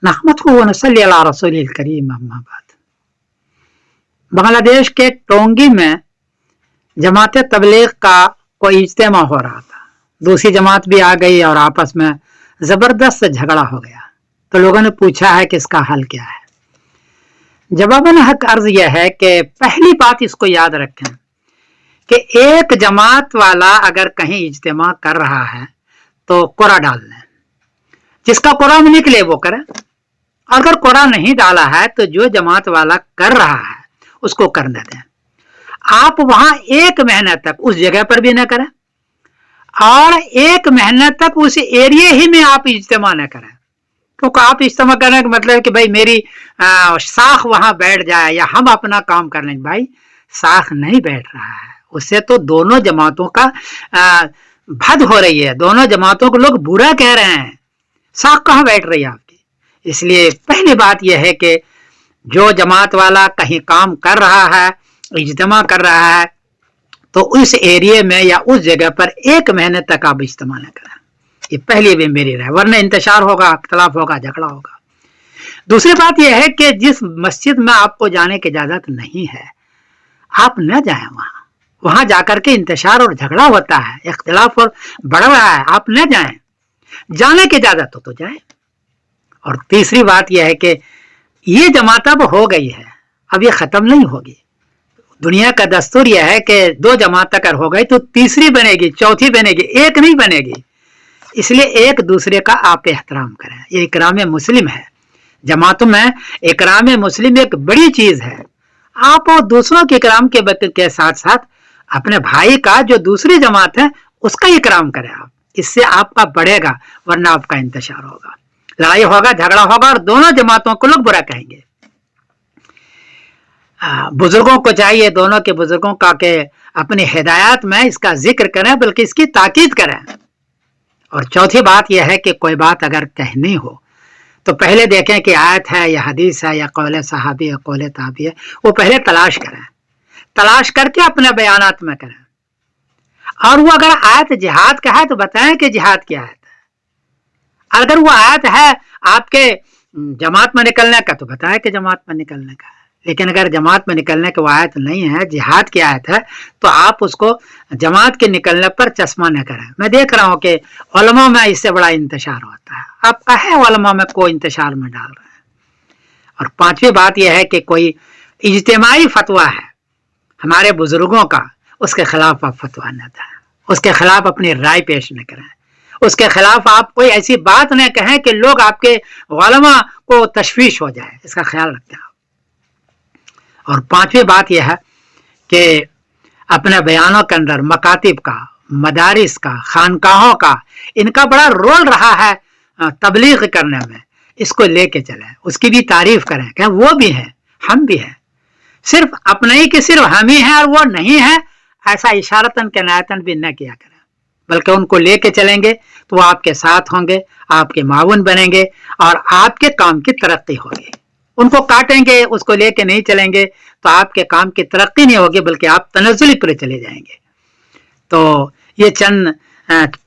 नहमदुहु व नसल्ली अला रसूलिल करीम, अम्मा बाद। बांग्लादेश के टोंगी में जमात तबलीग का कोई इज्तिमा हो रहा था। दूसरी जमात भी आ गई और आपस में जबरदस्त झगड़ा हो गया। तो लोगों ने पूछा है कि इसका हल क्या है। जवाबन हक अर्ज यह है कि पहली बात इसको याद रखें कि एक जमात वाला अगर कहीं इज्तिमा कर रहा है तो कोरा डाल लें, जिसका कोरा में निकले वो करे। अगर कोरा नहीं डाला है तो जो जमात वाला कर रहा है उसको करने दें। आप वहां एक महीने तक उस जगह पर भी न करें और एक महीने तक उस एरिया ही में आप इज्तिमा न करें, क्योंकि आप इज्तिमा करने का मतलब कि भाई मेरी साख वहां बैठ जाए या हम अपना काम कर लें। भाई साख नहीं बैठ रहा है, उससे तो दोनों जमातों का भद हो रही है, दोनों जमातों को लोग बुरा कह रहे हैं। साख कहाँ बैठ रही है आपकी? इसलिए पहली बात यह है कि जो जमात वाला कहीं काम कर रहा है, इज्तिमा कर रहा है, तो उस एरिया में या उस जगह पर एक महीने तक आप इज्तिमा न करें। ये पहली भी मेरी राय, वरना इंतशार होगा, इख्तलाफ होगा, झगड़ा होगा। दूसरी बात यह है कि जिस मस्जिद में आपको जाने की इजाजत नहीं है आप न जाएं। वहां जाकर के इंतशार और झगड़ा होता है, इख्तलाफ और बढ़ रहा है, आप न जाएं। जाने की इजाजत हो तो जाएं। और तीसरी बात यह है कि ये जमात अब हो गई है, अब ये खत्म नहीं होगी। दुनिया का दस्तूर यह है कि दो जमात अगर हो गई तो तीसरी बनेगी, चौथी बनेगी, एक नहीं बनेगी। इसलिए एक दूसरे का आप एहतराम करें, ये इकराम मुस्लिम है। जमातों में इकराम मुस्लिम एक बड़ी चीज है। आप दूसरों के इकराम के साथ साथ अपने भाई का जो दूसरी जमात है उसका इकराम करें आप, इससे आपका बढ़ेगा, वरना आपका इंतशार होगा, लड़ाई होगा, झगड़ा होगा और दोनों जमातों को लोग बुरा कहेंगे। बुजुर्गों को चाहिए, दोनों के बुजुर्गों का के अपनी हिदायत में इसका जिक्र करें, बल्कि इसकी ताकीद करें। और चौथी बात यह है कि कोई बात अगर कहनी हो तो पहले देखें कि आयत है या हदीस है या कौल सहाबी है, कौल ताबी है, वो पहले तलाश करें, तलाश करके अपने बयानात में करें। और वो अगर आयत जिहाद का है तो बताएं कि जिहाद की आयत है। अगर वो आयत है आपके जमात में निकलने का तो बताएं कि जमात में निकलने का है। लेकिन अगर जमात में निकलने की वो आयत नहीं है, जिहाद की आयत है, तो आप उसको जमात के निकलने पर चश्मा न करें। मैं देख रहा हूँ कि उलमा में इससे बड़ा इंतशार होता है, आप कहे उलमा में कोई इंतशार में डाल रहे हैं। और पांचवी बात यह है कि कोई इज्तिमाई फतवा है हमारे बुजुर्गों का, उसके खिलाफ आप फतवा न दें, उसके खिलाफ अपनी राय पेश न करें, उसके खिलाफ आप कोई ऐसी बात न कहें कि लोग आपके उलमा को तशवीश हो जाए, इसका ख्याल रखें। और पांचवी बात यह है कि अपने बयानों के अंदर मकातिब का, मदारिस का, खानकाहों का, इनका बड़ा रोल रहा है तबलीग करने में, इसको लेके चलें, उसकी भी तारीफ करें कि वो भी हैं, हम भी हैं। सिर्फ अपने ही कि सिर्फ हम ही हैं और वो नहीं है, ऐसा इशारतन के नायतन भी न किया करें, बल्कि उनको लेके चलेंगे तो वो आपके साथ होंगे, आपके मावन बनेंगे और आपके काम की तरक्की होगी। उनको काटेंगे, उसको लेके नहीं चलेंगे तो आपके काम की तरक्की नहीं होगी, बल्कि आप तनज़्ज़ुली पर चले जाएंगे। तो ये चंद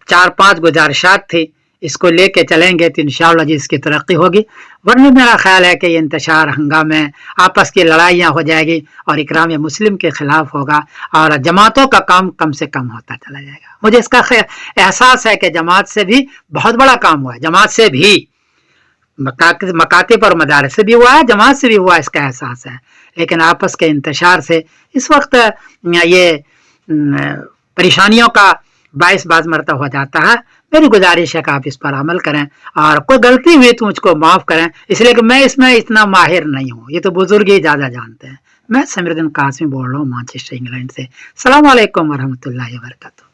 4-5 गुजारिशात थी, इसको लेके चलेंगे तो इंशाअल्लाह जी इसकी तरक्की होगी। वरना मेरा ख्याल है कि ये इंतशार, हंगामे, आपस की लड़ाइयाँ हो जाएगी और इकराम मुस्लिम के खिलाफ होगा और जमातों का काम कम से कम होता चला जाएगा। मुझे इसका एहसास है कि जमात से भी बहुत बड़ा काम हुआ है, जमात से भी, मकातिब और मदारिस से भी हुआ है, जमात से भी हुआ, इसका एहसास है। लेकिन आपस के इंतशार से इस वक्त ये परेशानियों का बाइस बाज मरता हो जाता है। मेरी गुजारिश है कि आप इस पर अमल करें और कोई गलती हुई तो मुझको माफ़ करें, इसलिए कि मैं इसमें इतना माहिर नहीं हूँ, ये तो बुजुर्ग ही ज़्यादा जानते हैं। मैं समीरुद्दीन कासिमी बोल रहा हूँ मैनचेस्टर इंग्लैंड से। अस्सलाम वालेकुम वरहमतुल्लाहि वबरकातुहू।